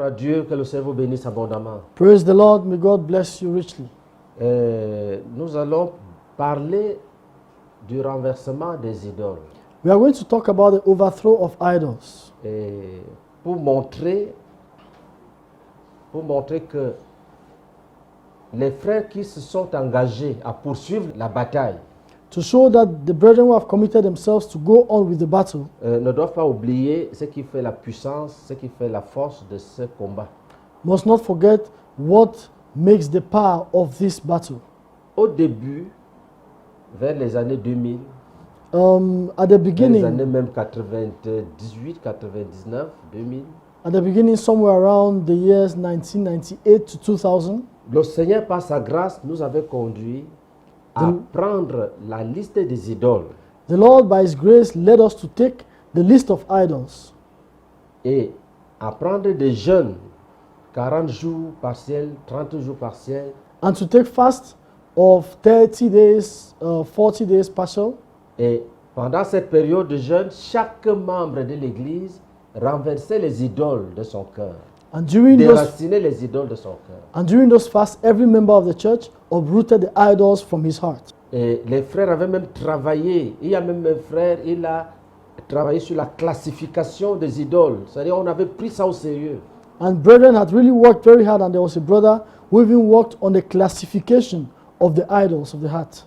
à Dieu, que le Seigneur vous bénisse abondamment. Praise the Lord. May God bless you richly. Nous allons parler du renversement des idoles. We are going to talk about the overthrow of idols. Et pour montrer que les frères qui se sont engagés à poursuivre la bataille To show that the brethren who have committed themselves to go on with the battle ne doivent pas oublier ce qui fait la puissance, ce qui fait la force de ce combat. must not forget what makes the power of this battle. Au début, vers les années 2000, At the vers les beginning, années même 98, 99, 2000, at the beginning, somewhere around the years 1998 to 2000, le Seigneur, par sa grâce, nous avait conduits à The- prendre la liste des idoles the Lord, by His grace, led us to take the list of idols et à prendre des jeûnes, 40 jours partiels, 30 jours partiels, and to take fast of 30 days, 40 days partial. et pendant cette période de jeûne, chaque membre de l'Église renversait les idoles de son cœur, And déracinait les idoles de son cœur. during those fasts, every member of the church uprooted the idols from his heart. Et les frères avaient même travaillé. Il y a même un frère, il a travaillé sur la classification des idoles. C'est-à-dire, on avait pris ça au sérieux. And brethren had really worked very hard, and there was a brother who even worked on the classification of the idols of the heart.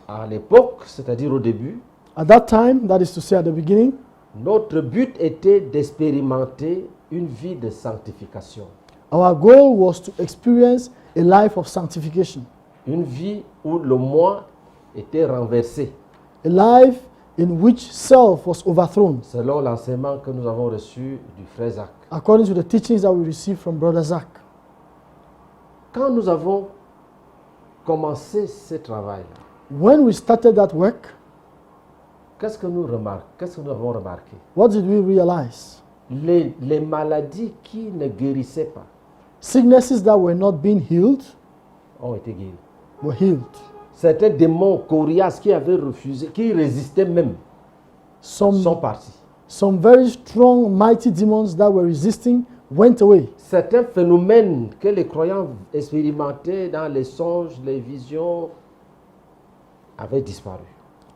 À l'époque, c'est-à-dire au début, At that time, that is to say at the beginning, notre but était d'expérimenter une vie de sanctification. our goal was to experience a life of sanctification, Une vie où le moi était renversé, a life in which self was overthrown, selon l'enseignement que nous avons reçu du frère Zach. according to the teachings that we received from Brother Zach. Quand nous avons commencé ce travail-là, When we started that work, qu'est-ce que nous avons remarqué? what did we realize? Les maladies qui ne guérissaient pas Sicknesses that were not being healed ont été guéries. were healed. Certains démons coriaces qui avaient refusé, qui résistaient même, sont partis. Some very strong, mighty demons that were resisting went away. Certains phénomènes que les croyants expérimentaient dans les songes, les visions, avaient disparu.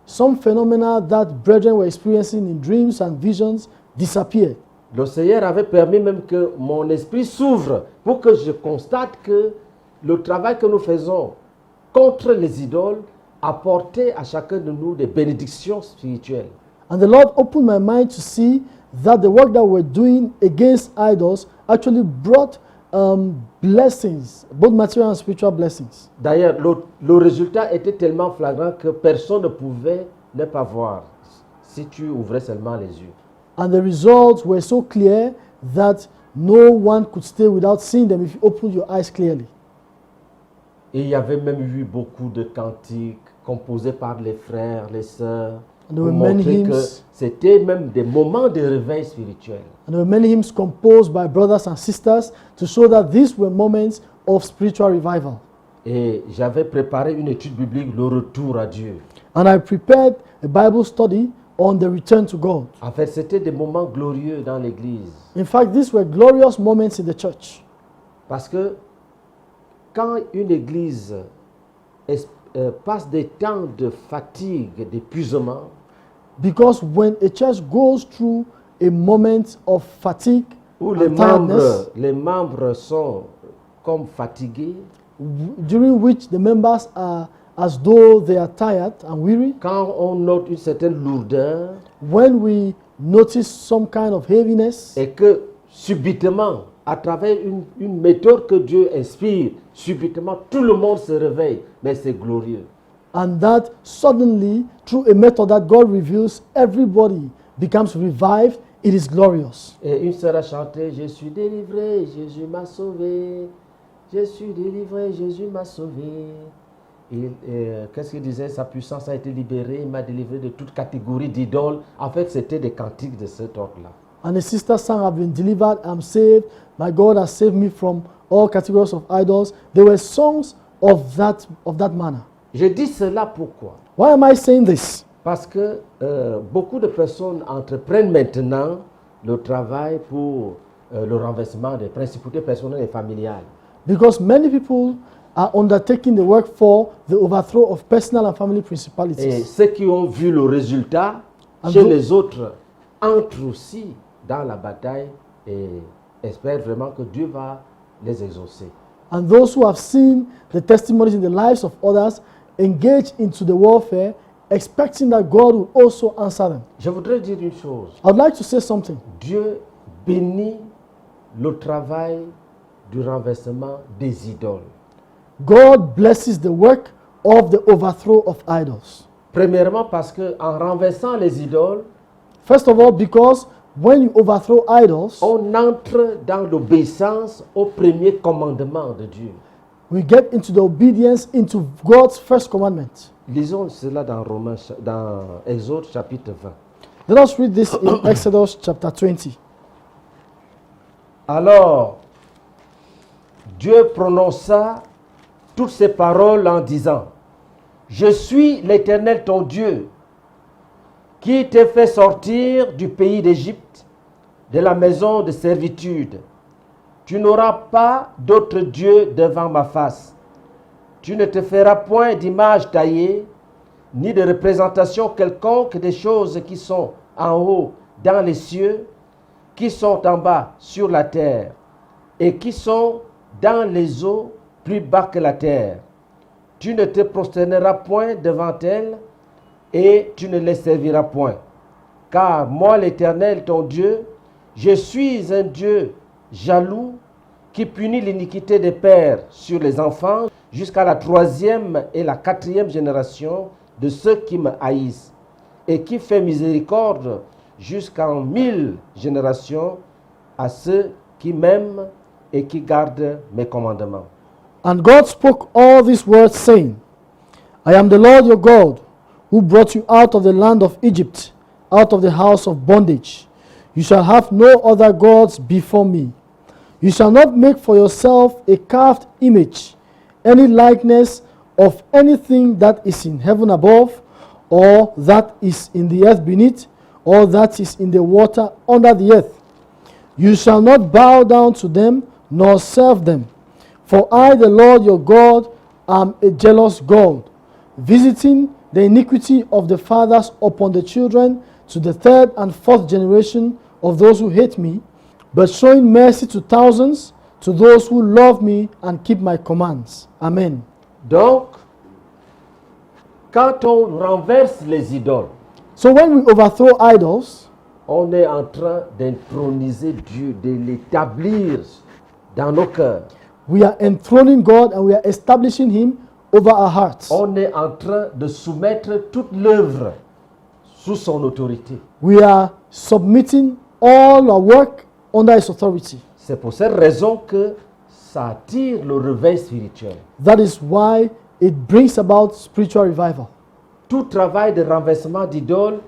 Some phenomena that brethren were experiencing in dreams and visions disappeared. Le Seigneur avait permis même que mon esprit s'ouvre pour que je constate que le travail que nous faisons contre les idoles apportait à chacun de nous des bénédictions spirituelles. And the Lord opened my mind to see that the work that we're doing against idols actually brought blessings, both material and spiritual blessings. D'ailleurs, le résultat était tellement flagrant que personne ne pouvait ne pas voir si tu ouvrais seulement les yeux. And the results were so clear that no one could stay without seeing them if you opened your eyes clearly. Et il y avait même eu beaucoup de cantiques composés par les frères, les sœurs, And there pour were many montrer que hymns. c'était même des moments de réveil spirituel. And there were many hymns composed by brothers and sisters to show that these were moments of spiritual revival. Et j'avais préparé une étude biblique, le retour à Dieu. And I prepared a Bible study on the return to God. En fait, c'était des moments glorieux dans l'église. In fact, these were glorious moments in the church. Parce que quand une église passe des temps de fatigue, d'épuisement, Because when a church goes through a moment of fatigue où and tiredness, les membres sont comme fatigués, during which the members are as though they are tired and weary, quand on note une certaine lourdeur when we notice some kind of heaviness, et que subitement, à travers une méthode que Dieu inspire, subitement tout le monde se réveille, mais c'est glorieux. and that suddenly, through a method that God reveals, everybody becomes revived, it is glorious. Et une sœur a chanté, je suis délivré, Jésus m'a sauvé. Je suis délivré, Jésus m'a sauvé. Qu'est-ce qu'il disait? Sa puissance a été libérée, il m'a délivré de toute catégorie d'idoles. En fait, c'était des cantiques de cet ordre-là. And the sister sang, I've been delivered, I'm saved, my God has saved me from all categories of idols. There were songs of that manner. Je dis cela pourquoi? Why am I saying this? Parce que beaucoup de personnes entreprennent maintenant le travail pour le renversement des principautés personnelles et familiales. Because many people are undertaking the work for the overthrow of personal and family Et principalities. ceux qui ont vu le résultat And chez tho- les autres entrent aussi dans la bataille et espèrent vraiment que Dieu va les exaucer. And those who have seen the testimonies in the lives of others engage into the warfare, expecting that God will also answer them. Je voudrais dire une chose. I'd like to say something. Dieu bénit le travail du renversement des idoles. God blesses the work of the overthrow of idols. Premièrement parce qu'en renversant les idoles, First of all, because when you overthrow idols, on entre dans l'obéissance au premier commandement de Dieu. we get into the obedience into God's first commandment. Lisons cela dans dans Exode chapitre 20. Let us read this in Exodus chapter 20. Alors, Dieu prononça toutes ces paroles en disant, je suis l'Éternel ton Dieu, qui t'ai fait sortir du pays d'Égypte, de la maison de servitude. Tu n'auras pas d'autre Dieu devant ma face. Tu ne te feras point d'image taillée, ni de représentation quelconque des choses qui sont en haut dans les cieux, qui sont en bas sur la terre, et qui sont dans les eaux plus bas que la terre. Tu ne te prosterneras point devant elles, et tu ne les serviras point. Car moi, l'Éternel, ton Dieu, je suis un Dieu jaloux, qui punit l'iniquité des pères sur les enfants, jusqu'à la 3e et la 4e génération de ceux qui me haïssent, et qui fait miséricorde jusqu'en 1000 générations à ceux qui m'aiment et qui gardent mes commandements. And God spoke all these words, saying, I am the Lord your God, who brought you out of the land of Egypt, out of the house of bondage. You shall have no other gods before me. You shall not make for yourself a carved image, any likeness of anything that is in heaven above, or that is in the earth beneath, or that is in the water under the earth. You shall not bow down to them, nor serve them. For I, the Lord your God, am a jealous God, visiting the iniquity of the fathers upon the children to the 3rd and 4th generation of those who hate me, but showing mercy to thousands, to those who love me and keep my commands. Amen. Donc, quand on renverse les idoles, So when we overthrow idols, on est en train d'introniser Dieu, de l'établir dans nos cœurs. we are enthroning God and we are establishing Him over our hearts. On est en train de soumettre toute l'œuvre sous son autorité. We are submitting all our work under His authority. C'est pour cette raison que ça attire le réveil spirituel. That is why it brings about spiritual revival. Tout travail de renversement d'idoles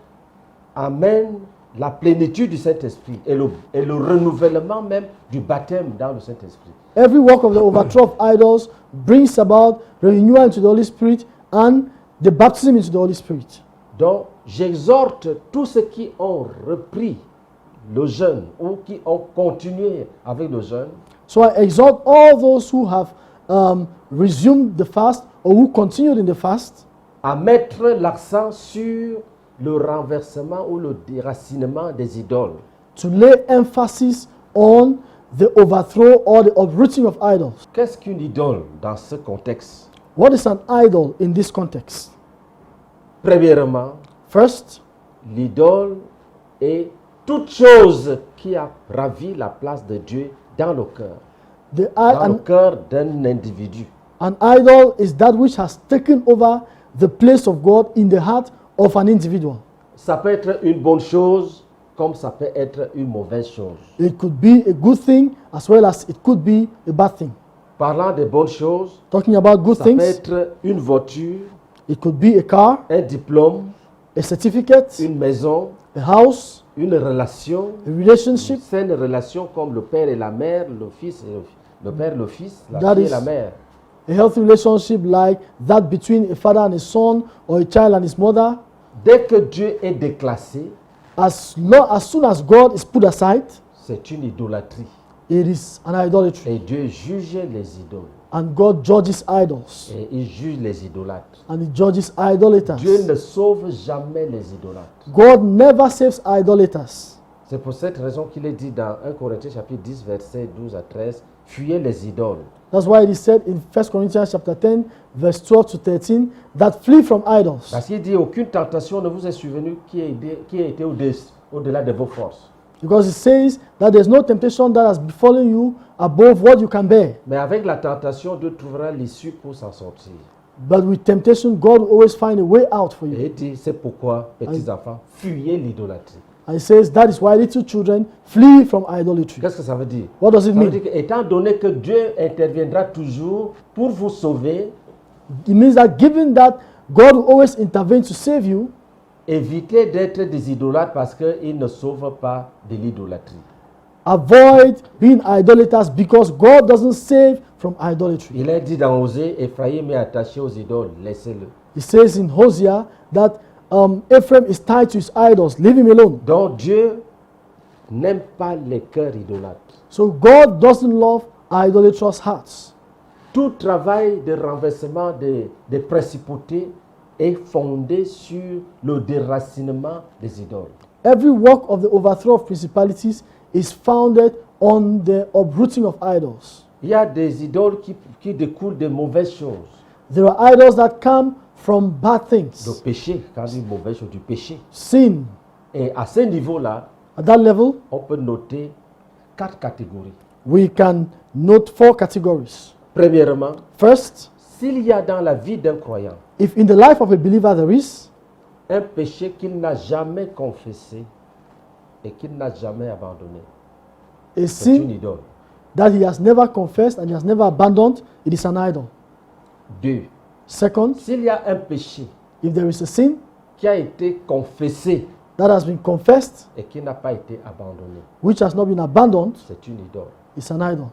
amène la plénitude du Saint-Esprit et le renouvellement même du baptême dans le Saint-Esprit. Every work of the overthrow of idols brings about renewal into the Holy Spirit and the baptism into the Holy Spirit. Donc, j'exhorte tous ceux qui ont repris le jeûne ou qui ont continué avec le jeûne So I exhort all those who have resumed the fast or who continued in the fast à mettre l'accent sur le renversement ou le déracinement des idoles. to lay emphasis on the overthrow or the uprooting of idols. Qu'est-ce qu'une idole dans ce contexte? What is an idol in this context? Premièrement, First, l'idole est toute chose qui a ravi la place de Dieu dans le cœur, dans le cœur d'un individu. an idol is that which has taken over the place of God in the heart of an individual. Ça peut être une bonne chose comme ça peut être une mauvaise chose. It could be a good thing as well as it could be a bad thing. Parlant des bonnes choses, Talking about good ça peut things, être une voiture, it could be a car, un diplôme, a certificate, une maison, a house, une relation, a relationship. une saine relation comme le père et la mère, le fils et le père, le fils, la That fille et is- la mère. A healthy relationship like that between a father and a son or a child and his mother. Dès que Dieu est déclassé, As soon as God is put aside, c'est une idolâtrie. it is an idolatry. Et Dieu juge les idoles. And God judges idols. Et il juge les idolâtres. And he judges idolaters. Dieu ne sauve jamais les idolâtres. God never saves idolaters. C'est pour cette raison qu'il est dit dans 1 Corinthiens chapitre 10, versets 12 à 13, fuyez les idoles. That's why it is said in 1 Corinthians chapter 10, verse 12 to 13, that flee from idols. Parce qu'il dit, aucune tentation ne vous est survenue qui ait été au-delà de vos forces. Because it says that there's no temptation that has befallen you above what you can bear. Mais avec la tentation, Dieu trouvera l'issue pour s'en sortir. But with temptation, God will always find a way out for Et you. il dit, c'est pourquoi, petits enfants, fuyez l'idolâtrie. And it says that is why little children flee from idolatry. Qu'est-ce que ça veut dire? What does it Ça veut mean? dire qu'étant donné que Dieu interviendra toujours pour vous sauver, It means that given that God will always intervene to save you, évitez d'être des idolâtres parce qu'il ne sauve pas de l'idolâtrie. avoid being idolaters because God doesn't save from idolatry. Il est dit dans Osée, Ephraïm est attaché aux idoles, laissez-le. It says in Hosea that Ephraim is tied to his idols. Leave him alone. Donc Dieu n'aime pas les cœurs idolâtres. So God doesn't love idolatrous hearts. Tout travail de renversement des principautés est fondé sur le déracinement des idoles. Every work of the overthrow of principalities is founded on the uprooting of idols. Il y a des idoles qui découlent de mauvaises choses. There are idols that come from bad Le things. péché, quand on dit mauvaise chose, du péché. Sin. Et à ce niveau-là, At that level, on peut noter 4 catégories. we can note 4 categories. Premièrement, First, s'il y a dans la vie d'un croyant if in the life of a believer there is un péché qu'il n'a jamais confessé et qu'il n'a jamais abandonné, a c'est une sin idole. that he has never confessed and he has never abandoned, it is an idol. 2. Second, S'il y a un péché if there is a sin qui a été confessé that has been confessed, et qui n'a pas été abandonné, which has not been abandoned, c'est une idole. it's an idol.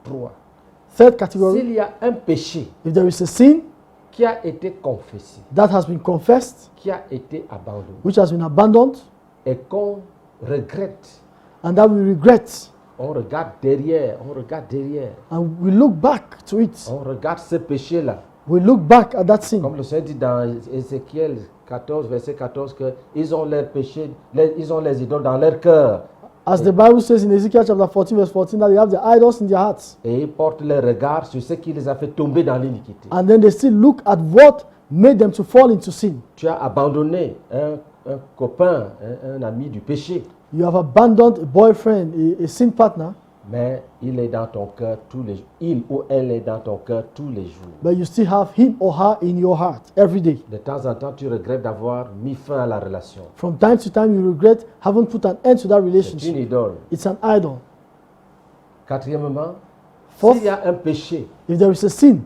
3. Third category, S'il y a un péché if there is a sin qui a été confessé, that has been confessed, qui a été abandonné which has been abandoned, et qu'on regrette, and that we regret, on regarde derrière, and we look back to it, on regarde ce péché-là. we look back at that sin. Comme le Seigneur dit dans Ézéchiel 14, verset 14, qu'ils ont leurs péchés, ils ont les idoles dans leur cœur. As the Bible says in Ezekiel chapter 14, verse 14, that they have the idols in their hearts. Et ils portent leur regard sur ce qui les a fait tomber dans l'iniquité. And then they still look at what made them to fall into sin. Tu as abandonné un copain, un ami du péché, You have abandoned a boyfriend, a sin partner, mais il est dans ton cœur tous les jours. Il ou elle est dans ton cœur tous les jours. but you still have him or her in your heart every day. De temps en temps, tu regrettes d'avoir mis fin à la relation. From time to time, you regret having put an end to that C'est une relationship. idole. It's an idol. Quatrièmement, Fourth, s'il y a un péché if there is a sin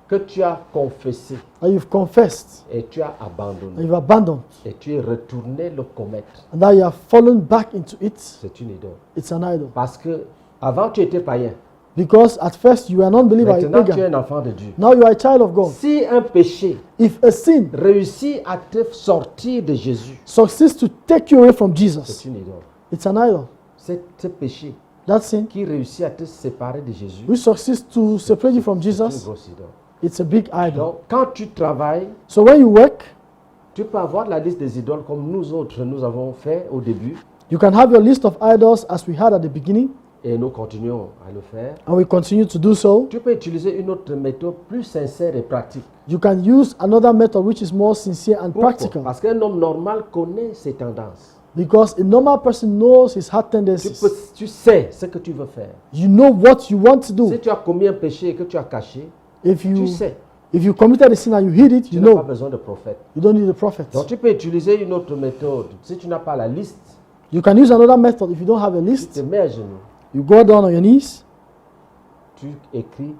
que tu as confessé that you've confessed et tu as and abandonné you've abandoned, et tu es retourné le commettre, and that you have fallen back into it, c'est une idole. it's an idol. Parce que avant tu étais païen, Because at first you were an unbeliever, a maintenant tu es pagan. un enfant de Dieu. Now you are a child of God. Si un péché If a sin réussit à te sortir de Jésus, succeeds to take you away from c'est Jesus, une idole. it's an idol. Ce péché That sin qui réussit à te séparer de Jésus, which succeeds to separate you from c'est une Jesus, grosse idole. it's a big idol. Donc, quand tu travailles, So when you work, tu peux avoir la liste des idoles comme nous autres, nous avons fait au début, you can have your list of idols as we had at the beginning, et nous continuons à le faire. and we continue to do so. Tu peux utiliser une autre méthode plus sincère et pratique. You can use another method which is more sincere and Pourquoi? practical. Parce qu'un homme normal connaît ses tendances. Because a normal person knows his heart tendencies. Tu sais ce que tu veux faire. You know what you want to Si do. tu as commis un péché et que tu as caché, If tu you sais. committed a sin and you hid it, Tu you n'as pas know. besoin de prophète. You don't need a prophet. Donc tu peux utiliser une autre méthode. Si tu n'as pas la liste, You can use another method if you don't have a tu te list. mets à genoux. You go down on your knees. Tu écris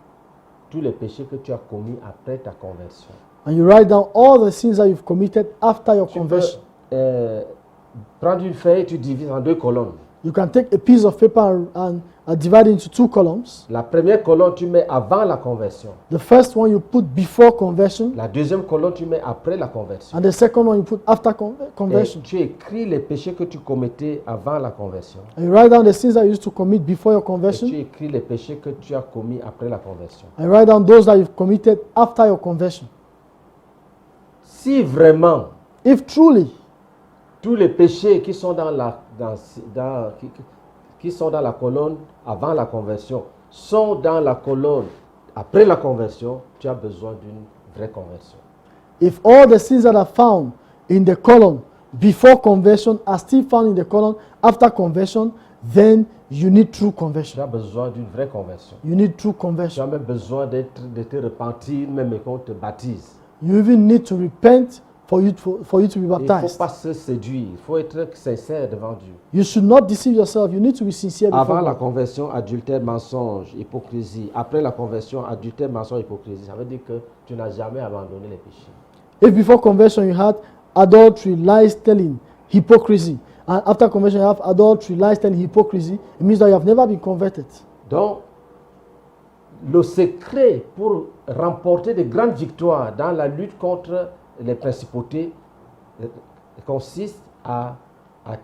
tous les péchés que tu as commis après ta conversion. And you write down all the sins that you've committed after your Tu peux conversion. prendre une feuille et tu divises en 2 colonnes. You can take a piece of paper and divide it into 2 columns. La première colonne, tu mets avant la conversion. The first one you put before conversion, La deuxième colonne, tu mets après la conversion. and the second one you put after Et conversion. tu écris les péchés que tu commettais avant la conversion. And you write down the sins that you used to commit before your Et tu conversion, écris les péchés que tu as commis après la conversion. and write down those that you've committed after your conversion. Si vraiment If truly tous les péchés qui sont qui sont dans la colonne avant la conversion sont dans la colonne après la conversion, tu as besoin d'une vraie conversion. if all the sins that are found in the column before conversion are still found in the column after conversion, then you need true Tu conversion. as besoin d'une vraie conversion. You need true Tu conversion. as même besoin de te repentir même quand on te baptise. You even need to repent for you to be Il ne faut baptized. pas se séduire, il faut être sincère devant Dieu. You should not deceive yourself. You need to be sincere before Avant la God. conversion, adultère, mensonge, hypocrisie. Après la conversion, adultère, mensonge, hypocrisie. Ça veut dire que tu n'as jamais abandonné les péchés. If before conversion you had adultery, lies telling, hypocrisy, and after conversion you have adultery, lies telling, hypocrisy, it means that you have never been converted. Donc, le secret pour remporter de grandes victoires dans la lutte contre les principautés consiste à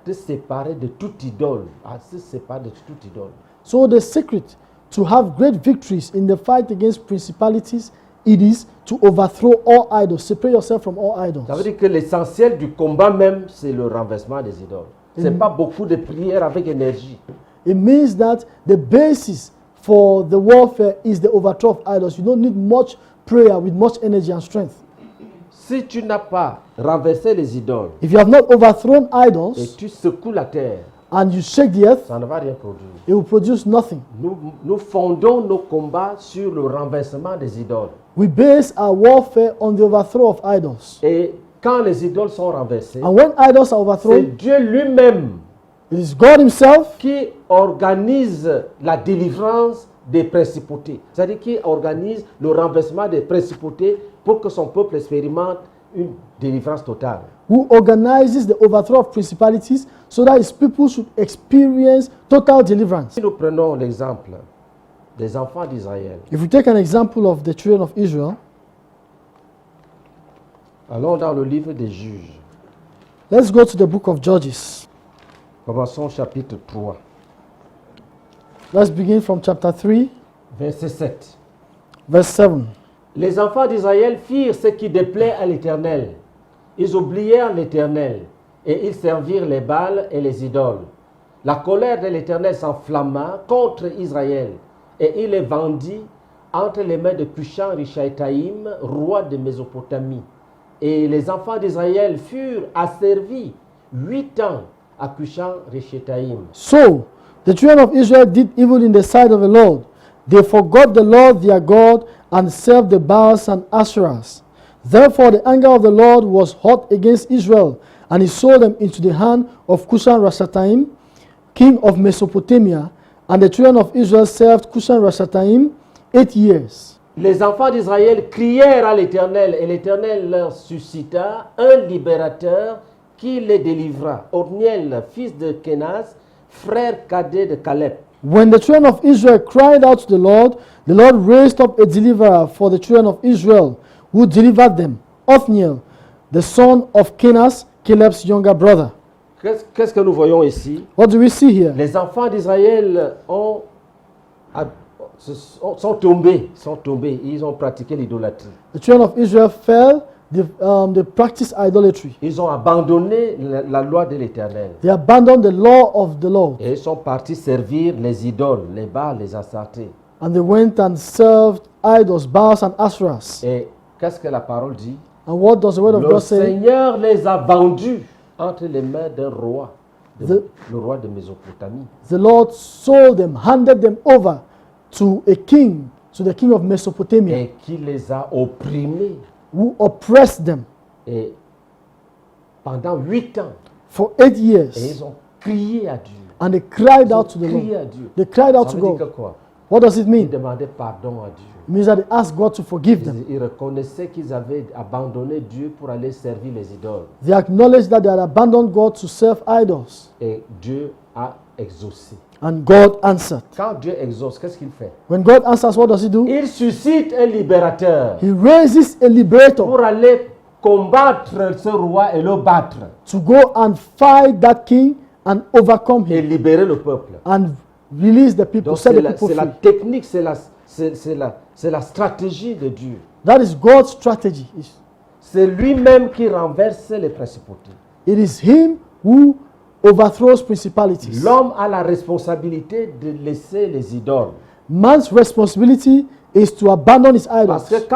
te séparer de toute idole, à se séparer de toute idole. So the secret to have great victories in the fight against principalities, it is to overthrow all idols, separate yourself from all idols. Ça veut dire que l'essentiel du combat même, c'est le renversement des idoles. Ce n'est pas beaucoup de prières avec énergie. It means that the basis for the warfare is the overthrow of idols. You don't need much prayer with much energy and strength. Si tu n'as pas renversé les idoles If you have not overthrown et idols tu secoues la terre, and you shake the earth, ça ne va rien produire. it will produce nothing. Nous fondons nos combats sur le renversement des idoles. We base our warfare on the overthrow of idols. Et quand les idoles sont renversées, And when idols are c'est overthrown, Dieu lui-même it is God Himself qui organise la délivrance des principautés. C'est-à-dire qui organise le renversement des principautés pour que son peuple expérimente une délivrance totale. who organizes the overthrow of principalities so that His people should experience total deliverance. Si nous prenons l'exemple des enfants d'Israël, If we take an example of the children of Israel, allons dans le livre des Juges. let's go to the book of Judges. Commençons au chapitre 3, Let's begin from chapter 3, verset 7. verse 7. Les enfants d'Israël firent ce qui déplaît à l'Éternel. Ils oublièrent l'Éternel et ils servirent les Baals et les idoles. La colère de l'Éternel s'enflamma contre Israël et il les vendit entre les mains de Cushan-Rishathaïm, roi de Mésopotamie. Et les enfants d'Israël furent asservis 8 ans à Cushan-Rishathaïm. So the children of Israel did evil in the sight of the Lord. They forgot the Lord their God and served the Baals and Asherahs. Therefore the anger of the Lord was hot against Israel, and He sold them into the hand of Cushan-Rishathaim, king of Mesopotamia. And the children of Israel served Cushan-Rishathaim 8 years. Les enfants d'Israël crièrent à l'Éternel et l'Éternel leur suscita un libérateur qui les délivra. Othniel, fils de Kenaz, frère cadet de Caleb. When the children of Israel cried out to the Lord raised up a deliverer for the children of Israel, who delivered them, Othniel, the son of Kenaz, Caleb's younger brother. Qu'est-ce que nous voyons ici? What do we see here? Les enfants d'Israël sont tombés, ils ont pratiqué l'idolâtrie. The children of Israel fell, they practiced idolatry. Ils ont abandonné la loi de l'Éternel. They abandoned the law of the Lord, Et ils sont partis servir les idoles, les Baals, les Astartés. and they went and served idols, Baals and Asherahs. Et qu'est-ce que la parole dit? And what does the word of Le God say? Seigneur les a vendus entre les mains d'un roi, le roi de Mésopotamie. The Lord sold them, handed them over to a king, to the king of Mesopotamia, Et qui les a opprimés. who oppressed them Et pendant 8 ans, for 8 et years. ils ont crié à Dieu. And they cried Ils ont out to the crié Lord. à Dieu. They cried out Ça to veut dire que God. quoi? What does it Ils mean? demandaient pardon à Dieu. It means that they asked God to forgive them. Ils reconnaissaient qu'ils avaient abandonné Dieu pour aller servir les idoles. They acknowledged that they had abandoned God to serve idols. Et Dieu a exaucé. And God answered. Quand Dieu exauce, qu'est-ce qu'il fait? When God answers, what does he do? Il suscite un libérateur He raises a liberator pour aller combattre ce roi et le battre to go and fight that king and overcome et him libérer le peuple. and release the people, Donc set c'est the people la free. technique, c'est la stratégie de Dieu. That is God's strategy. C'est lui-même qui renverse les principautés. It is him who overthrows principalities. L'homme a la responsabilité de laisser les idoles. Man's responsibility is to abandon his Parce que idols.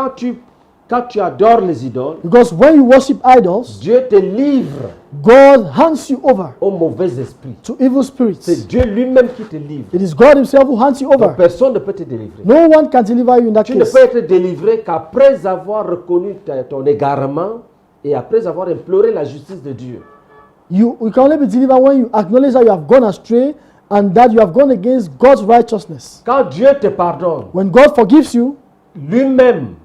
quand tu adores les idoles, Because when you worship idols, Dieu te livre God hands you over aux mauvais esprits. to evil spirits. C'est Dieu lui-même qui te livre. It is God himself who hands you Donc over. personne ne peut te délivrer. No one can deliver you in that Tu ne case. peux être délivré qu'après avoir reconnu ton égarement et après avoir imploré la justice de Dieu. You can only be delivered when you acknowledge that you have gone astray and that you have gone against God's righteousness. Quand Dieu te pardonne, When God forgives you, lui-même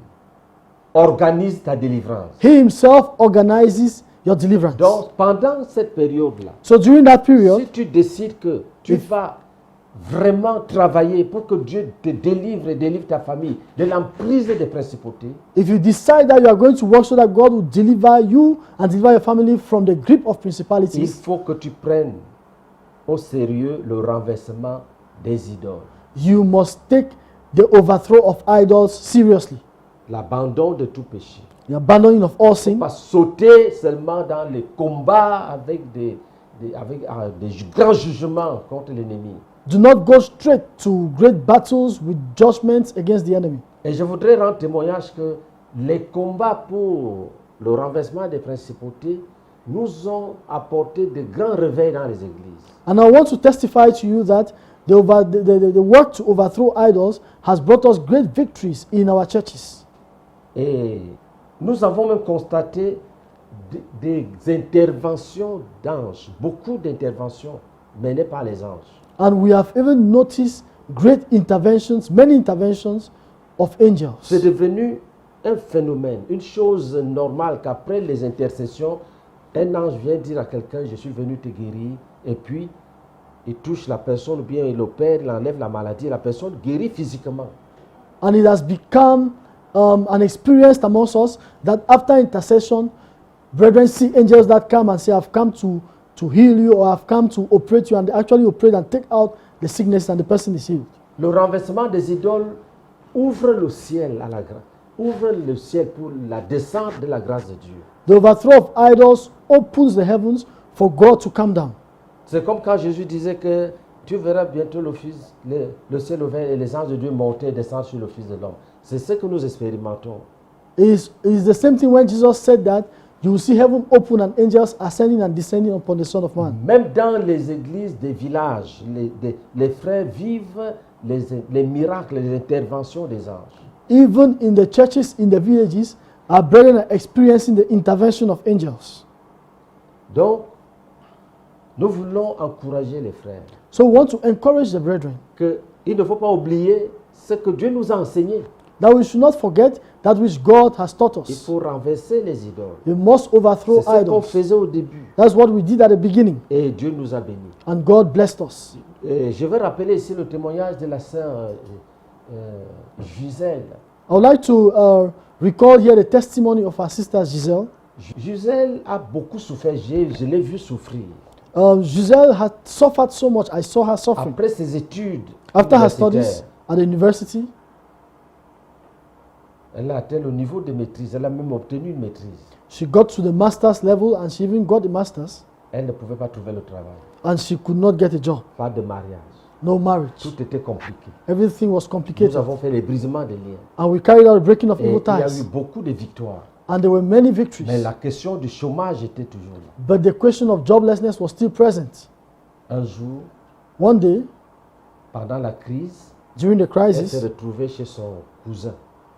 organise ta délivrance. he himself organizes your deliverance. Donc pendant cette période-là, So during that period, si tu décides que tu vas vraiment travailler pour que Dieu te délivre et délivre ta famille de l'emprise des principautés, if you decide that you are going to work so that God will deliver you and deliver your family from the grip of il principalities, faut que tu prennes au sérieux le renversement des idoles, you must take the overthrow of idols seriously. l'abandon de tout péché. The abandoning of all sin. Pas sauter seulement dans les combats avec des grands jugements contre l'ennemi. Do not go straight to great battles with judgments against the enemy. Et je voudrais rendre témoignage que les combats pour le renversement des principautés nous ont apporté de grands réveils dans les églises. And I want to testify to you that the work to overthrow idols has brought us great victories in our churches. Et nous avons même constaté des interventions d'anges, beaucoup d'interventions menées par les anges. And we have even noticed great interventions, many interventions of angels. C'est devenu un phénomène, une chose normale qu'après les intercessions, un ange vient dire à quelqu'un, je suis venu te guérir, et puis il touche la personne, ou bien il opère, il enlève la maladie, et la personne guérit physiquement. And it has become an experience amongst us that after intercession, brethren see angels that come and say, I've come to heal you, or I've come to operate you, and they actually operate and take out the sickness and the person is healed. Le renversement des idoles ouvre le ciel à la grâce, ouvre le ciel pour la descente de la grâce de Dieu. The overthrow of idols opens the heavens for God to come down. C'est comme quand Jésus disait que tu verras bientôt le ciel ouvert et les anges de Dieu monter et descendre sur le Fils de l'homme. C'est ce que nous expérimentons. It is the same thing when Jesus said that you will see heaven open and angels ascending and descending upon the Son of Man. Même dans les églises des villages, les frères vivent les miracles, les interventions des anges. Even in the churches, in the villages, our brethren are experiencing the intervention of angels. Donc, nous voulons encourager les frères So we want to encourage the brethren qu'il ne faut pas oublier ce que Dieu nous a enseigné. that we should not forget that which God has taught Il us. faut renverser les idoles. We must overthrow C'est ce qu'on idols. faisait au début. That's what we did at the beginning, Et Dieu nous a bénis. and God blessed us. Et je vais rappeler ici le témoignage de la sœur Gisèle. I would like to recall here the testimony of our sister Giselle. Gisèle a beaucoup souffert. Je l'ai vu souffrir. Giselle had suffered so much. I saw her suffering. Après ses études After her universitaires, studies at the university, elle a atteint le niveau de maîtrise. Elle a même obtenu une maîtrise. she got to the master's level and she even got the master's, Elle ne pouvait pas trouver le travail. and she could not get a job. Pas de mariage. No marriage. Tout était compliqué. Everything was Nous complicated. avons fait les brisements des liens. And we carried out the breaking of Et evil il y a eu ties. beaucoup de victoires. And there were many Mais victories. la question du chômage était toujours là. But the question of joblessness was still present. Un jour, One day, pendant la crise, during the elle s'est crisis, retrouvée chez son cousin.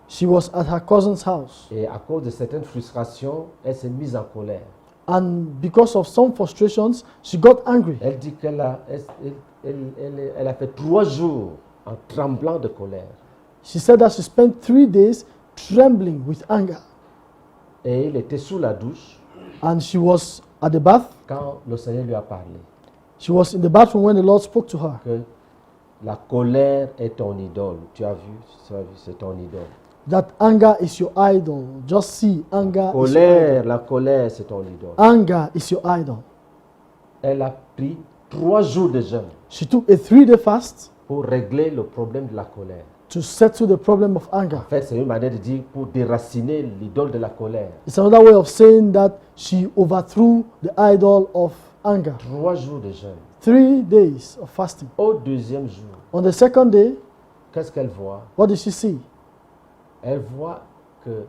she was at her cousin's house. Et à cause de certaines frustrations, elle s'est mise en colère. And because of some frustrations, she got angry. Elle dit qu'elle a fait 3 jours en tremblant de colère. She said that she spent 3 days trembling with anger. Et il était sous la douche And she was at the bath. quand le Seigneur lui a parlé. She was in the bathroom when the Lord spoke to her. Que la colère est ton idole. Tu as vu, c'est ton idole. That anger is your idol. Just see, anger is your idol. La colère, c'est ton idole. Anger is your idol. Elle a pris 3 jours de jeûne She took a 3-day fast pour régler le problème de la colère. to settle the problem of anger. En fait, c'est une manière de dire pour déraciner l'idole de la colère. It's another way of saying that she overthrew the idol of anger. 3 jours de jeûne. 3 days of fasting. Au deuxième jour, On the second day, qu'est-ce qu'elle voit? what did she see? Elle voit que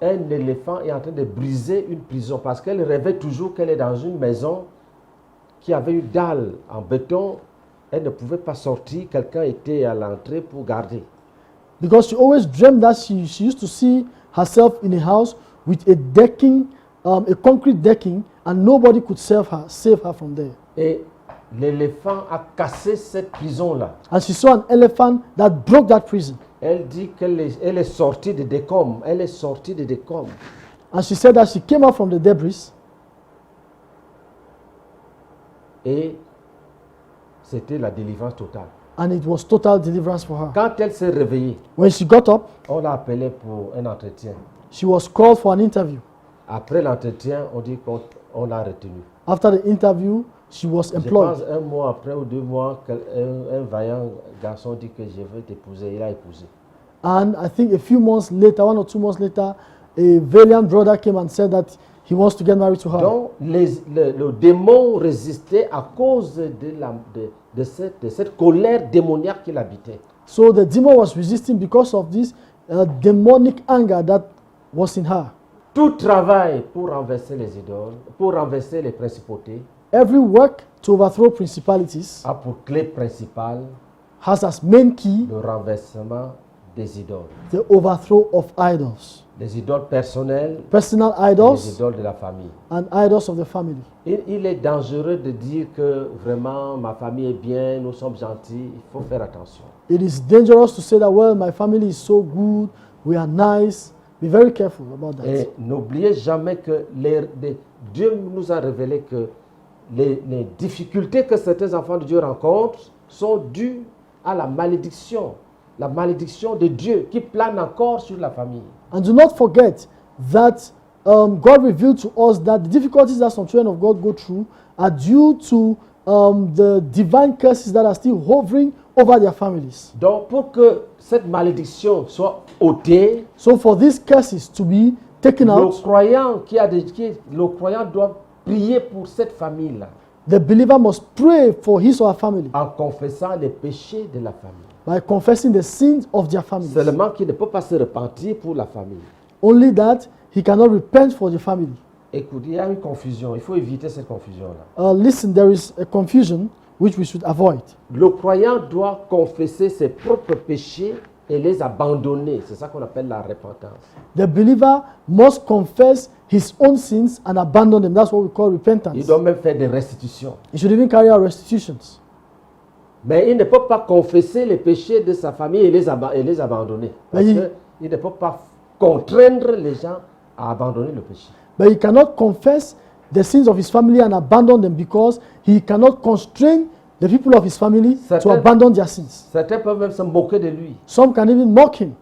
un éléphant est en train de briser une prison parce qu'elle rêvait toujours qu'elle est dans une maison qui avait une dalle en béton. Elle ne pouvait pas sortir, quelqu'un était à l'entrée pour garder. Because she always dreamed that she used to see herself in a house with a decking, a concrete decking, and nobody could save her from there. Et l'éléphant a cassé cette prison-là. And she saw an elephant that broke that prison. Elle dit qu'elle est sortie de décombres. Elle est sortie de décombres. And she said that she came out from the debris, Et c'était la délivrance totale. and it was total deliverance for her. Quand elle s'est réveillée, When she got up, on l'a appelée pour un entretien. she was called for an interview. Après l'entretien, on dit qu'on l'a retenue. After the interview, she was Je employed. pense 1 mois après ou 2 mois, un vaillant garçon dit que je veux t'épouser. Il a épousé. And I think a few months later, 1 or 2 months later, a valiant brother came and said that he wants to get married to her. Donc, le démon résistait à cause de cette colère démoniaque qu'il habitait. So the demon was resisting because of this demonic anger that was in her. Tout travail pour renverser les idoles, pour renverser les principautés, Every work to overthrow principalities a pour clé principale has as main key le renversement des idoles. the overthrow of idols, Les idoles personnelles, personal les idols, idoles de la famille. and idols of the family. Il est dangereux de dire que vraiment ma famille est bien, nous sommes gentils. Il faut faire attention. It is dangerous to say that, well, my family is so good, we are nice. Be very careful about that. Et n'oubliez jamais que Dieu nous a révélé que les difficultés que certains enfants de Dieu rencontrent sont dues à la malédiction de Dieu qui plane encore sur la famille. And do not forget that God revealed to us that the difficulties that some children of God go through are due to the divine curses that are still hovering over their families. Donc pour que cette malédiction soit ôtée, So for these curses to be taken le out, croyant le croyant doit prier pour cette famille-là the believer must pray for his or her family en confessant les péchés de la famille. by confessing the sins of their families. Seulement qu'il ne peut pas se repentir pour la famille. Only that he cannot repent for the family. Écoute, il y a une confusion. Il faut éviter cette confusion-là. Listen, there is a confusion which we should avoid. Le croyant doit confesser ses propres péchés et les abandonner. C'est ça qu'on appelle la repentance. The believer must confess his own sins and abandon them. That's what we call repentance. Il doit même faire des restitutions. He should even carry out restitutions. Mais il ne peut pas confesser les péchés de sa famille et les abandonner. Parce Mais qu'il ne peut pas contraindre les gens à abandonner le péché. But he cannot confess the sins of his family and abandon them because he cannot constrain the people of his family to abandon their sins. Certains peuvent même se moquer de lui. Some can even mock him.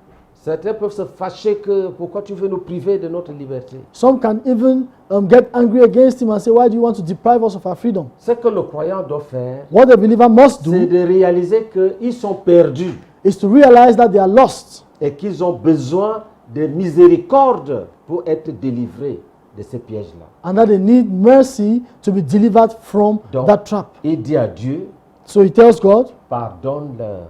Certains peuvent se fâcher que pourquoi tu veux nous priver de notre liberté. Some can even get angry against him and say, why do you want to deprive us of our freedom? Ce que le croyant doit faire, What the believer must c'est do de réaliser qu'ils sont perdus is to realize that they are lost et qu'ils ont besoin de miséricorde pour être délivrés de ces pièges-là. and that they need mercy to be delivered from Donc, that trap. il dit à Dieu, So he tells God, pardonne-leur.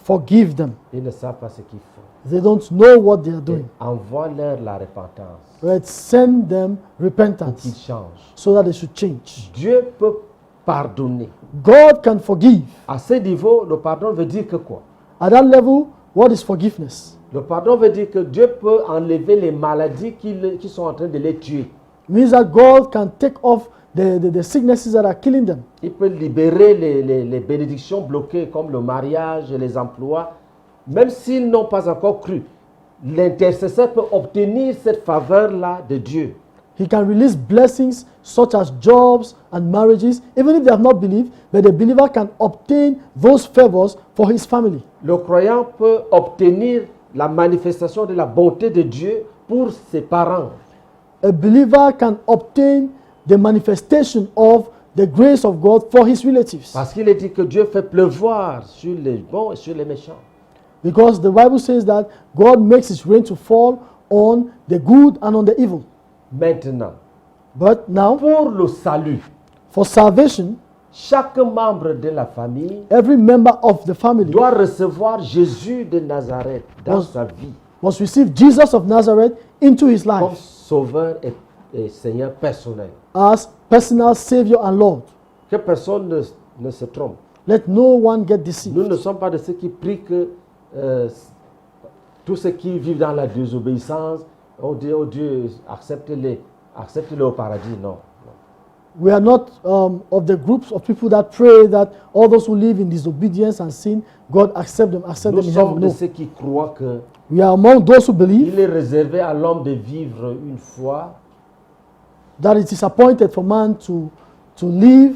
forgive them. Ils ne savent pas ce qu'ils font. They don't know what they are Et doing. envoie-leur la repentance Right? Send them pour qu'ils repentance changent. so that they should change. Dieu peut pardonner. God can forgive. À ce niveau, le pardon veut dire que quoi? At that level, what is forgiveness? Le pardon veut dire que Dieu peut enlever les maladies qui sont en train de les tuer. It means that God can take off the sicknesses that are killing them. Il peut libérer les bénédictions bloquées comme le mariage et les emplois. Même s'ils n'ont pas encore cru, l'intercesseur peut obtenir cette faveur-là de Dieu. He can release blessings such as jobs and marriages, even if they have not believed, but the believer can obtain those favors for his family. Le croyant peut obtenir la manifestation de la bonté de Dieu pour ses parents. A believer can obtain the manifestation of the grace of God for his relatives. Parce qu'il est dit que Dieu fait pleuvoir sur les bons et sur les méchants. Because the Bible says that God makes his rain to fall on the good and on the evil. Maintenant, But now, pour le salut, for salvation, chaque membre de la famille every member of the family doit recevoir Jésus de Nazareth dans Must- sa vie must receive Jesus of Nazareth into his comme life sauveur et Seigneur personnel. as personal Savior and Lord. Que personne ne se trompe. Let no one get deceived. Nous ne sommes pas de ceux qui prient que tous ceux qui vivent dans la désobéissance, oh Dieu, accepte-les au paradis. Non. We are not of the groups of people that pray that all those who live in disobedience and sin, God accept them Nous in sommes heaven. de No. ceux qui croient que We are among those who believe il est réservé à l'homme de vivre une fois that it is appointed for man to live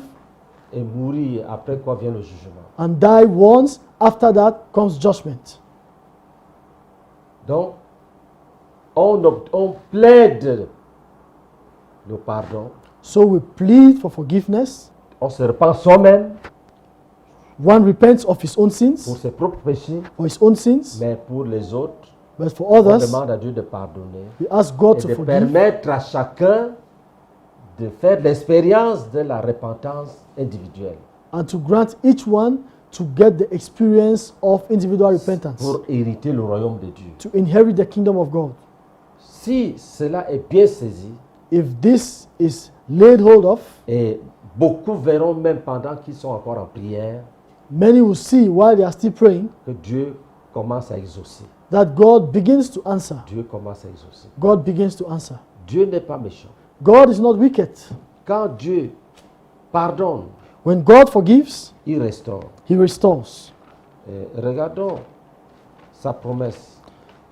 et mourir, après quoi vient le jugement. and die once. After that comes judgment. Donc, on plaide le pardon, So we plead for forgiveness. on se repent soi-même One repents of his own pour sins, ses propres péchés, for his own sins, mais pour les autres, but for on others, demande à Dieu de pardonner we ask God et to de forgive permettre à chacun de faire l'expérience de la repentance individuelle and to grant each one to get the experience of individual repentance, pour hériter le royaume de Dieu. to inherit the kingdom of God. Si cela est bien saisi, If this is laid hold of, et beaucoup verront même pendant qu'ils sont encore en prière, many will see while they are still praying que Dieu commence à exaucer. that God begins to answer. Dieu commence à exaucer. God begins to answer. Dieu n'est pas méchant. God is not wicked. Quand Dieu pardonne, When God forgives, il restaure. he restores. Et regardons sa promesse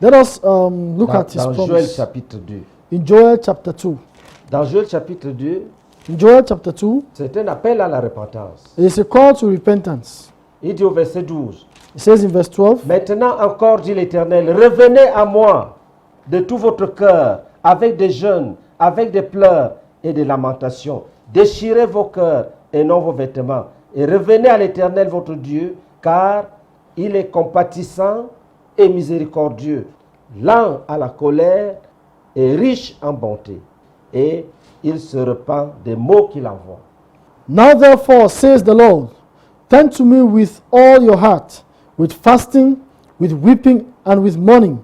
Let us look dans, at his dans Joël promise chapitre 2. in Joel chapter 2. Dans Joël chapitre 2, In Joel chapter 2, c'est un appel à la repentance. it is a call to repentance. Il dit au verset 12, It says in verse 12, maintenant encore, dit l'Éternel, revenez à moi de tout votre cœur, avec des jeûnes, avec des pleurs et des lamentations. Déchirez vos cœurs et non vos vêtements. Et revenez à l'Éternel votre Dieu, car il est compatissant et miséricordieux, lent à la colère et riche en bonté. Et il se repent des maux qu'il envoie. Now therefore, says the Lord, turn to me with all your heart, with fasting, with weeping, and with mourning.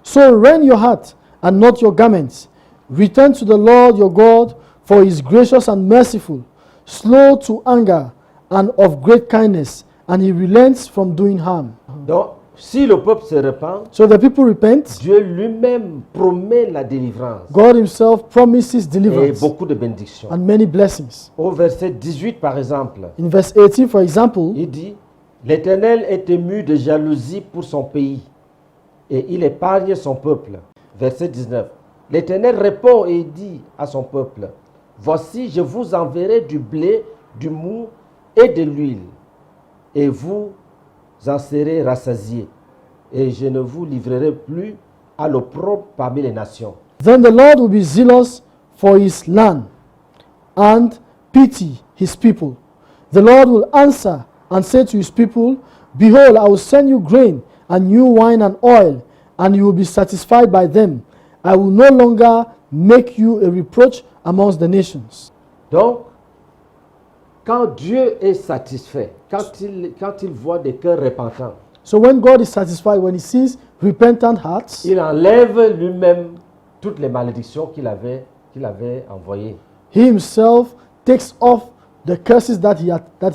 So rend your heart and not your garments. Return to the Lord your God, for he is gracious and merciful, slow to anger, and of great kindness, and he relents from doing harm. Donc, si le peuple se repent, So the people repent. Dieu lui-même promet la délivrance God himself promises et deliverance beaucoup de bénédictions. and many blessings. Au verset 18, par exemple, In verse 18, for example, il dit, l'Éternel est ému de jalousie pour son pays et il épargne son peuple. Verset 19, l'Éternel répond et il dit à son peuple, voici, je vous enverrai du blé, du mou et de l'huile, et vous en serez rassasiés, et je ne vous livrerai plus à l'opprobre parmi les nations. then the Lord will be zealous for his land and pity his people. The Lord will answer and say to his people, behold, I will send you grain and new wine and oil, and you will be satisfied by them. I will no longer make you a reproach amongst the nations. Donc, quand Dieu est satisfait, quand il voit des cœurs repentants, So when God is satisfied, when he sees repentant hearts, il enlève lui-même toutes les malédictions qu'il avait envoyées. he himself takes off the curses that he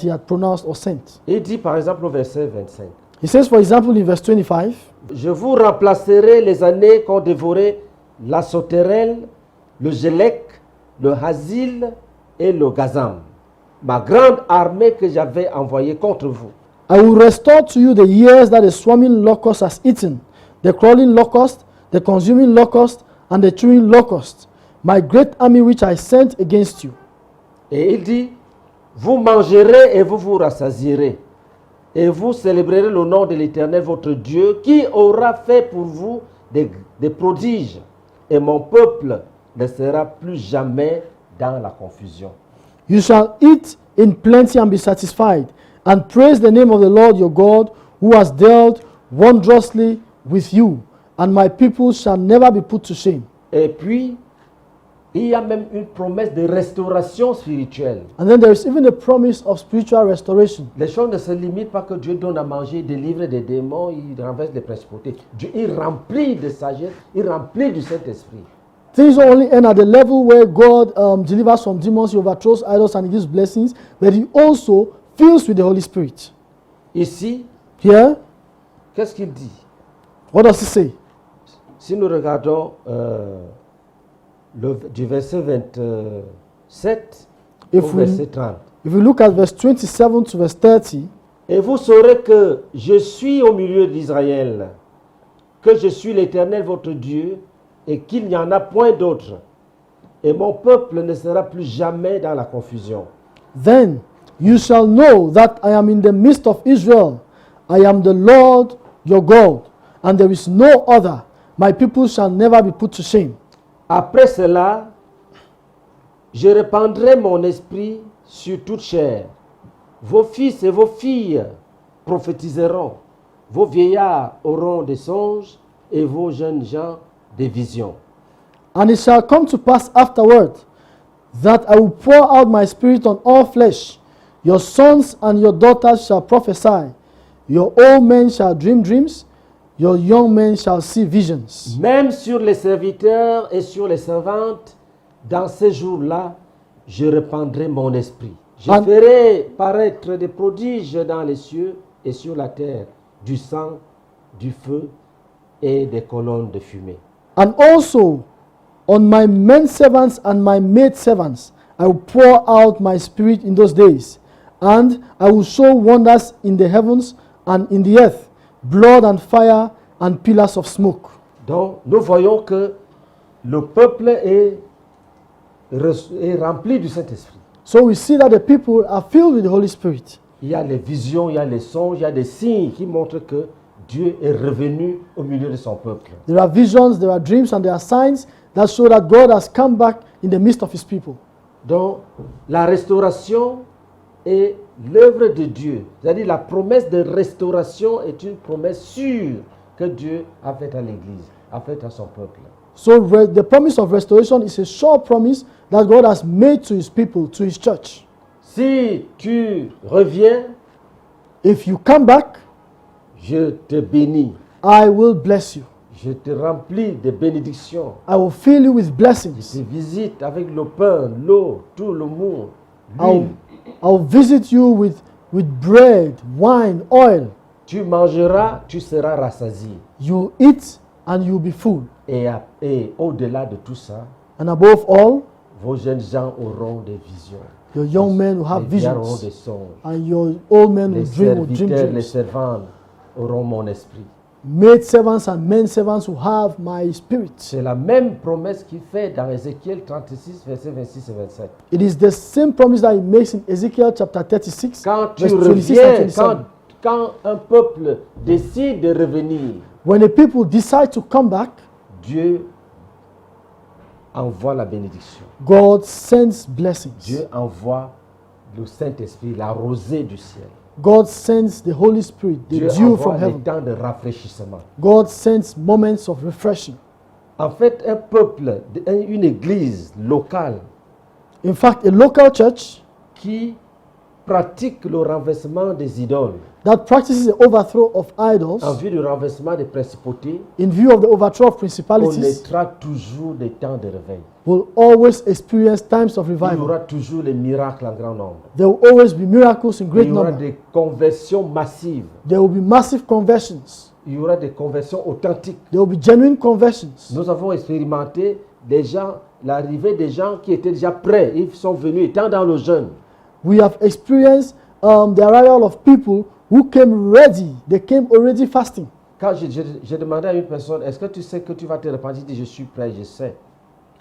had pronounced or sent. Il dit par exemple au verset 25, He says, for example, in verse 25, je vous remplacerai les années qu'ont dévoré la sauterelle, le gélec, le hasil et le gazam, ma grande armée que j'avais envoyée contre vous. I will restore to you the years that the swarming locust has eaten, the crawling locust, the consuming locust, and the chewing locust, my great army which I sent against you. Et il dit, vous mangerez et vous vous rassasierez, et vous célébrerez le nom de l'Éternel votre Dieu, qui aura fait pour vous des prodiges, et mon peuple ne sera plus jamais dans la confusion. You shall eat in plenty and be satisfied, and praise the name of the Lord your God, who has dealt wondrously with you, and my people shall never be put to shame. Et puis, il y a même une promesse de restauration spirituelle. And then there is even a promise of spiritual restoration. Les choses ne se limitent pas que Dieu donne à manger, délivre des démons, il renverse des principautés. Dieu, il remplit de sagesse, il remplit du Saint-Esprit. Things don't only end at the level where God delivers from demons, he overthrows idols, and he gives blessings, but he also fills with the Holy Spirit. Ici, Here, qu'est-ce qu'il dit? what does he say? Si nous regardons du verset 27 au If we, verset 30. if we look at verse 27 to verse 30, Et vous saurez que je suis au milieu d'Israël, que je suis l'Éternel votre Dieu, et qu'il n'y en a point d'autre. Et mon peuple ne sera plus jamais dans la confusion. then you shall know that I am in the midst of Israel. I am the Lord your God, and there is no other. My people shall never be put to shame. Après cela, je répandrai mon esprit sur toute chair. Vos fils et vos filles prophétiseront. Vos vieillards auront des songes et vos jeunes gens des visions. And it shall come to pass afterward that I will pour out my spirit on all flesh. Your sons and your daughters shall prophesy. Your old men shall dream dreams. Your young men shall see visions. Même sur les serviteurs et sur les servantes, dans ces jours-là, je répandrai mon esprit. Je And- ferai paraître des prodiges dans les cieux et sur la terre, du sang, du feu et des colonnes de fumée. And also on my men servants and my maid servants I will pour out my spirit in those days, and I will show wonders in the heavens and in the earth, blood and fire and pillars of smoke. Donc, nous voyons que le peuple est rempli du Saint-Esprit. So we see that the people are filled with the Holy Spirit. Il y a les visions, il y a les songes, il y a des signes qui montrent que Dieu est revenu au milieu de son peuple. There are visions, there are dreams, and there are signs that show that God has come back in the midst of his people. Donc, la restauration est l'œuvre de Dieu. C'est-à-dire la promesse de restauration est une promesse sûre que Dieu a faite à l'Église, a faite à son peuple. So the promise of restoration is a sure promise that God has made to his people, to his church. Si tu reviens, If you come back, je te bénis. I will bless you. Je te remplis de bénédictions. I will fill you with Je blessings. te visite avec le pain, l'eau, tout le monde, I'll, l'huile. I'll visit you with bread, wine, oil. Tu mangeras, tu seras rassasié. You'll eat and you'll be full. Et au-delà de tout ça, And above all, vos jeunes gens auront des visions. your young men will have Les vieillards auront visions. des songes. And your old men Les will dream dream serviteurs, les dreams. servantes auront mon esprit. Maid servants and men servants will have my spirit. C'est la même promesse qu'il fait dans Ézéchiel 36, versets 26 et 27. It is the same promise that he makes in Ezekiel chapter 36, Quand tu verse 26 and reviens, 27. quand un peuple décide de revenir, When the people decide to come back, Dieu envoie la bénédiction. God sends blessings. Dieu envoie le Saint-Esprit, la rosée du ciel. God sends the Holy Spirit, the Dieu dew envoie from des heaven. temps de rafraîchissement. God sends moments of refreshing. En fait, un peuple, une église locale In fact, a local church qui pratique le renversement des idoles that practices the overthrow of en idols vue du renversement des principautés in view of the overthrow of principalities connaîtra toujours des temps de réveil. will always experience times of Il y revival. aura toujours les miracles en grand nombre. There will always be miracles in Il great y aura number. des conversions massives. There will be massive conversions. Il y aura des conversions authentiques. There will be genuine conversions. Nous avons expérimenté des gens l'arrivée des gens qui étaient déjà prêts. Ils sont venus étant dans le jeûne. We have experienced the arrival of people who came ready. They came already fasting. Quand j'ai demandé à une personne, est-ce que tu sais que tu vas te repentir? Il dit, je suis prêt, je sais.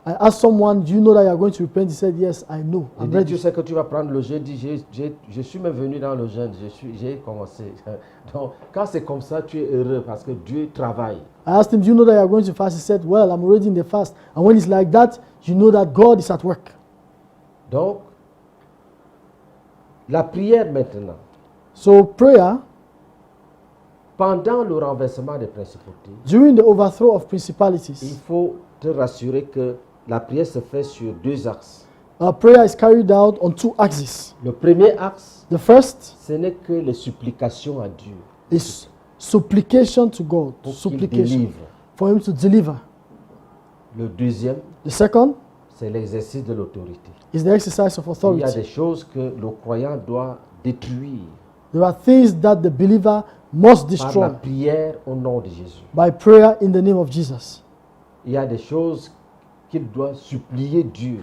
I asked someone, do you know that you are going to repent? He said, yes, I know. Il I'm dit, ready. tu sais que tu vas prendre le jeûne? Il dit, je suis même venu dans le jeûne, j'ai commencé. Donc, quand c'est comme ça, tu es heureux parce que Dieu travaille. I asked him, do you know that you are going to fast? He said, well, I'm already in the fast. And when it's like that, you know that God is at work. Donc, la prière maintenant, So prayer, pendant le renversement des principautés, during the overthrow of il principalities, faut te rassurer que la prière se fait sur deux axes. prayer is carried out on two axes. Le premier axe, The first ce n'est que les supplications à Dieu is supplication to God, pour qu'il supplication délivre. for him to deliver. Le deuxième, The second c'est l'exercice de l'autorité. is the exercise of Il y a authority. des choses que le croyant doit détruire There are things that the believer must par la destroy prière au nom de Jésus. by prayer in the name of Jesus. Il y a des choses qu'il doit supplier Dieu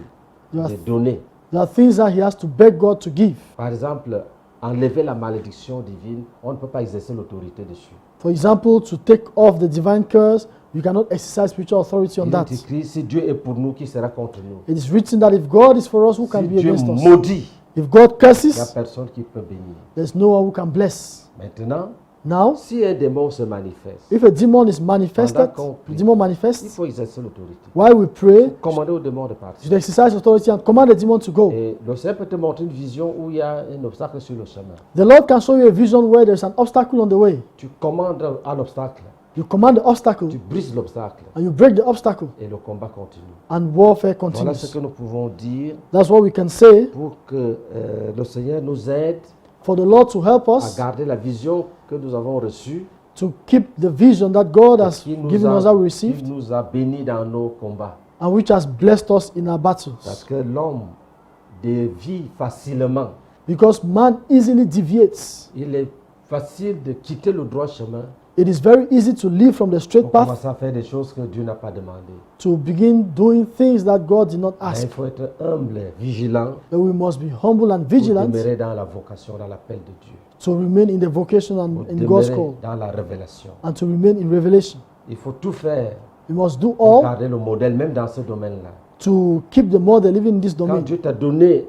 There de are, donner. there are things that he has to beg God to give. Par exemple, enlever la malédiction divine, on ne peut pas exercer l'autorité dessus. For example, to take off the divine curse, you cannot exercise spiritual authority on Il that. est écrit, si Dieu est pour nous, qui sera contre nous? It is written that if God is for us, who can Si be Dieu against us? maudit, If God il n'y a curses, personne qui peut bénir. there's no one who can bless. Maintenant, Now, si un démon se manifeste, if a demon is manifested, Pendant qu'on the prie, demon il manifests, faut exercer l'autorité. while we pray, Commander au démon de you partir. should exercise authority and command the demon to go. Et le Seigneur peut te montrer une vision où il y a un obstacle sur le chemin. The Lord can show you a vision where there's an obstacle on the way. Tu commandes un obstacle, You command the obstacle tu brises l'obstacle and you break the obstacle, et le combat continue. and warfare Voilà ce continues. que nous pouvons dire That's what we can say pour que le Seigneur nous aide for the Lord to help à us garder la vision que nous avons reçue to keep the vision that God et has qui given us, that we qui received, nous a bénis dans nos combats. and which has blessed us in our Parce battles. que l'homme dévie facilement. Because man easily deviates. Il est facile de quitter le droit chemin It is very easy to live from the straight pour path commencer à faire des choses que Dieu n'a pas demandées. to begin doing things that God did not Mais il ask. faut être humble, vigilant, But we must be humble and pour vigilant demeurer dans la vocation, dans l'appel de Dieu, to remain in the vocation pour and in God's demeurer call, dans la révélation. and to remain in revelation. Il faut tout faire We must do pour all garder le modèle, même dans ce domaine-là. to keep the model even in this Quand domain. Dieu t'a donné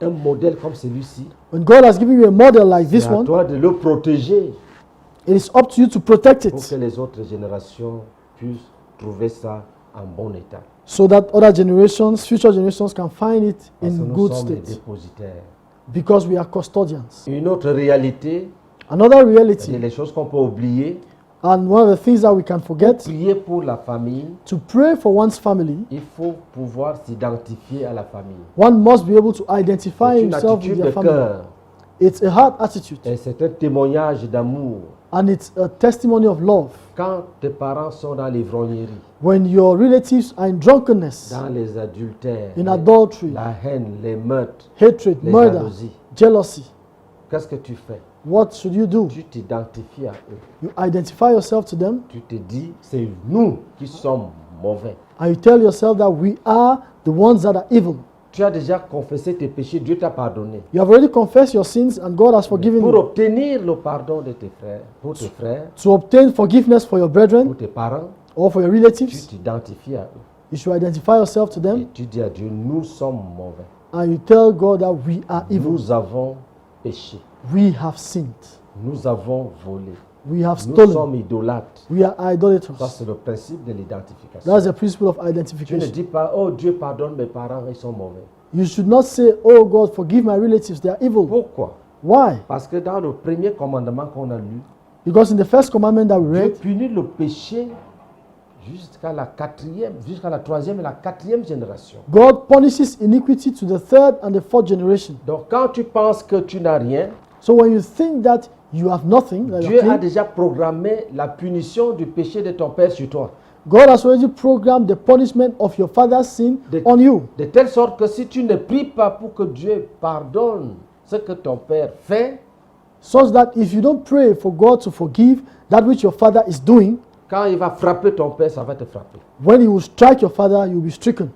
un modèle comme celui-ci, When God has given you a model like c'est this à one, toi de le protéger it is up to you to protect pour que it les autres générations puissent trouver ça en bon état. so that other generations, future generations, can find it Parce que in nous good sommes les state dépositaires. because we are custodians. Une autre réalité, Another c'est reality, les choses qu'on peut oublier. and one of the things that we can forget, Prier pour la famille, to pray for one's family, il faut pouvoir s'identifier à la famille. one must be able to identify C'est une himself with attitude their de family. cœur It's a heart attitude, et c'est un témoignage d'amour. and it's a testimony of love. Quand tes parents sont dans l'ivrognerie, When your relatives are in drunkenness, dans les adultères, in adultery, la haine, les meurtres, hatred, les murder, jalousies, jealousy, qu'est-ce que tu fais? what should you do? Tu t'identifies à eux. You identify yourself to them, Tu te dis, c'est nous qui sommes mauvais. and you tell yourself that we are the ones that are evil. Tu as déjà confessé tes péchés, Dieu t'a pardonné. You have already confessed your sins, and God has forgiven Pour you. obtenir le pardon de tes frères, pour tes frères, To obtain forgiveness for your brethren pour tes parents, or for your tu relatives, t'identifies à eux. you should identify yourself to Et them, tu dis à Dieu, nous sommes mauvais. and you tell God that we are evil. Nous avons péché. We have sinned. Nous avons volé. We have Nous stolen. sommes idolâtres. We are Ça, idolaters. c'est le principe de l'identification. That's the principle of Tu ne identification. dis pas, oh Dieu pardonne mes parents, ils sont mauvais. You should not say, oh God, forgive my relatives, they are evil. Pourquoi? Why? Parce que dans le premier commandement qu'on a lu, Because in the first commandment that we Dieu read, punit le péché jusqu'à la troisième et la quatrième génération. God punishes iniquity to the third and the fourth generation. Donc quand tu penses que tu n'as rien, So when you think that you have nothing, that Dieu you're a clean, déjà programmé la punition du péché de ton père sur toi. God has already programmed the punishment of your father's sin De, on you. de telle sorte que si tu ne pries pas pour que Dieu pardonne ce que ton père fait, Such that if you don't pray for God to forgive that which your father is doing, quand il va frapper ton père, ça va te frapper. when he will strike your father, you will be stricken.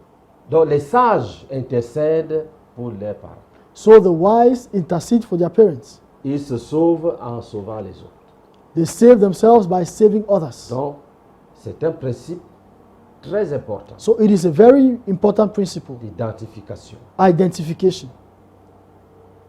Donc les sages intercèdent pour leurs parents. So the wise intercede for their parents. Ils se sauvent en sauvant les autres. They save themselves by saving others. Donc c'est un principe très important So it is a very important principle, d'identification. identification.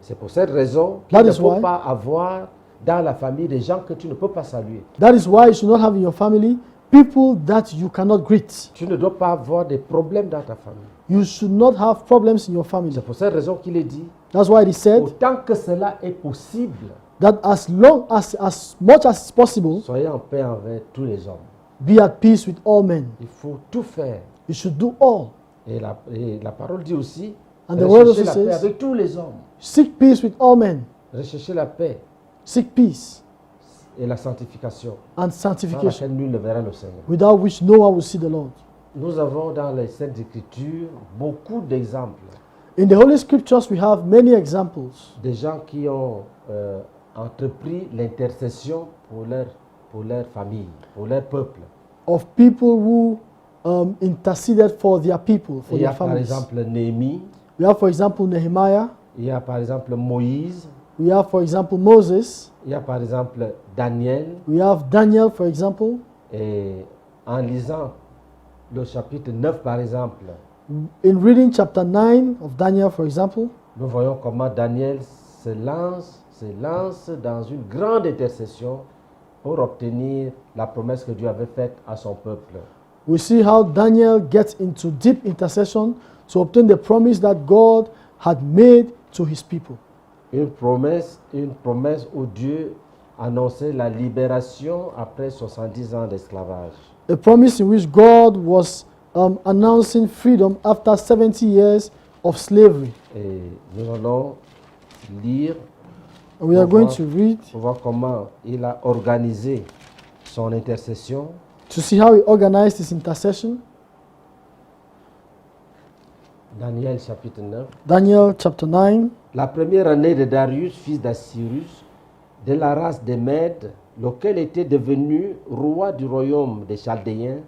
C'est pour cette raison That qu'il ne is faut why- pas avoir dans la famille des gens que tu ne peux pas saluer. That is why you should not have in your family people that you cannot greet. Tu ne dois pas avoir des problèmes dans ta famille. You should not have problems in your family. C'est pour cette raison qu'il est dit, That's why it is said autant que cela est possible, that as much as it's possible, soyez en paix envers tous les hommes. be at peace with all men. Il faut tout faire. You should do all. Et la parole dit aussi, And the word recherchez also la paix says, avec tous les hommes. seek peace with all men. Recherchez la paix Seek peace et la sanctification, and sans sanctification, laquelle nul ne verra le Seigneur. without which no one will see the Lord. Nous avons dans les Saintes Écritures beaucoup d'exemples In the Holy Scriptures, we have many examples de gens qui ont entrepris l'intercession pour leur famille, pour leur peuple. of people who interceded for their people, for Il y a their par families. exemple Néhémie, We have, for example, Nehemiah. il y a par exemple Moïse, We have, for example, Moses. il y a par exemple Daniel. We have Daniel, for example. Et en lisant le chapitre 9 par exemple, In reading chapter 9 of Daniel, for example, nous voyons comment Daniel se lance dans une grande intercession pour obtenir la promesse que Dieu avait faite à son peuple. we see how Daniel gets into deep intercession to obtain the promise that God had made to his people. Une promesse où Dieu annonçait la libération après 70 ans d'esclavage. A promise in which God was announcing freedom after 70 years of slavery. Et nous allons lire And we are going to read pour voir comment il a organisé son intercession. to see how he organized his intercession. Daniel chapitre 9. Daniel chapter 9. La première année de Darius, fils d'Assyrus, de la race des Mèdes, lequel était devenu roi du royaume des Chaldéens,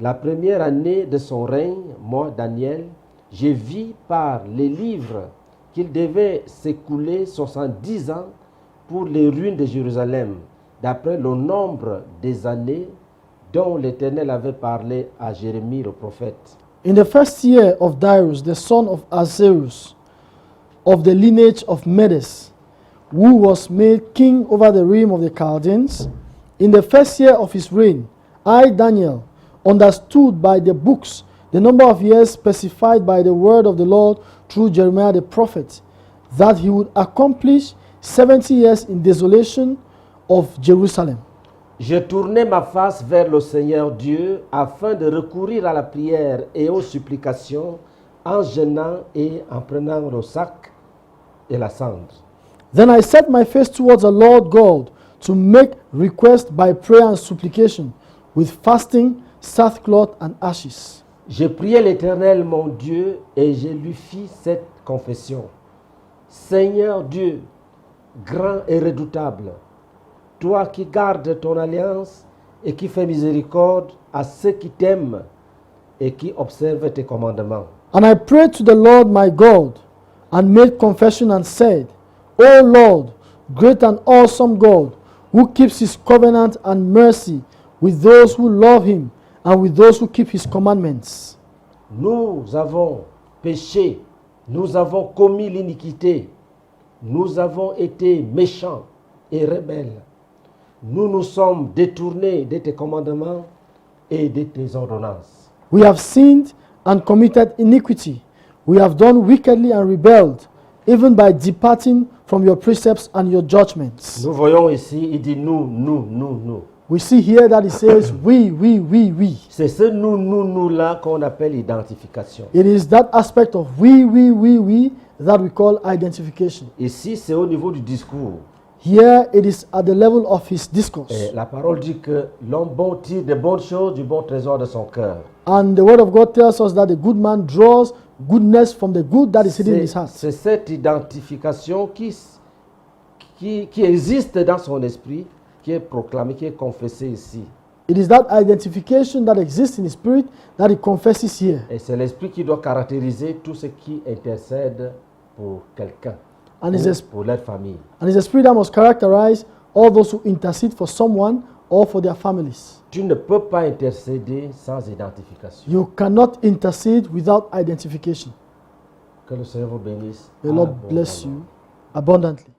la première année de son règne, moi, Daniel, j'ai vu par les livres qu'il devait s'écouler 70 ans pour les ruines de Jérusalem, d'après le nombre des années dont l'Éternel avait parlé à Jérémie le prophète. In the first year of Darius, the son of Ahasuerus, of the lineage of Medes, who was made king over the realm of the Chaldeans, in the first year of his reign, I, Daniel, understood by the books the number of years specified by the word of the Lord through Jeremiah the prophet, that he would accomplish 70 years in desolation of Jerusalem. Je tournai ma face vers le Seigneur Dieu afin de recourir à la prière et aux supplications en jeûnant et en prenant le sac et la cendre. Then I set my face towards the Lord God to make request by prayer and supplication, with fasting, sackcloth, and ashes. Je priai l'Éternel mon Dieu et je lui fis cette confession. Seigneur Dieu, grand et redoutable, toi qui gardes ton alliance et qui fais miséricorde à ceux qui t'aiment et qui observent tes commandements. And I prayed to the Lord my God, and made confession and said, O Lord, great and awesome God, who keeps his covenant and mercy with those who love him and with those who keep his commandments. Nous avons péché, nous avons commis l'iniquité, nous avons été méchants et rebelles. Nous nous sommes détournés de tes commandements et de tes ordonnances. We have sinned and committed iniquity. We have done wickedly and rebelled, even by departing from your precepts and your judgments. Nous voyons ici, il dit nous. We see here that it says we. C'est ce nous-là qu'on appelle identification. It is that aspect of we that we call identification. Ici, c'est au niveau du discours. Here it is at the level of his discourse. Et la parole dit que l'homme bon tire des bonnes choses du bon trésor de son cœur. And the word of God tells us that the good man draws goodness from the good that is hidden in his heart. C'est cette identification qui existe dans son esprit, qui est proclamée, qui est confessée ici. It is that identification that exists in the Spirit that he confesses here. Et c'est l'Esprit qui doit caractériser tout ce qui intercède pour quelqu'un, And it's, pour leur famille. and it's the Spirit that must characterize all those who intercede for someone or for their families. Tu ne peux pas intercéder sans identification. You cannot intercede without identification. Que le Seigneur vous bénisse. The Lord bless you abundantly.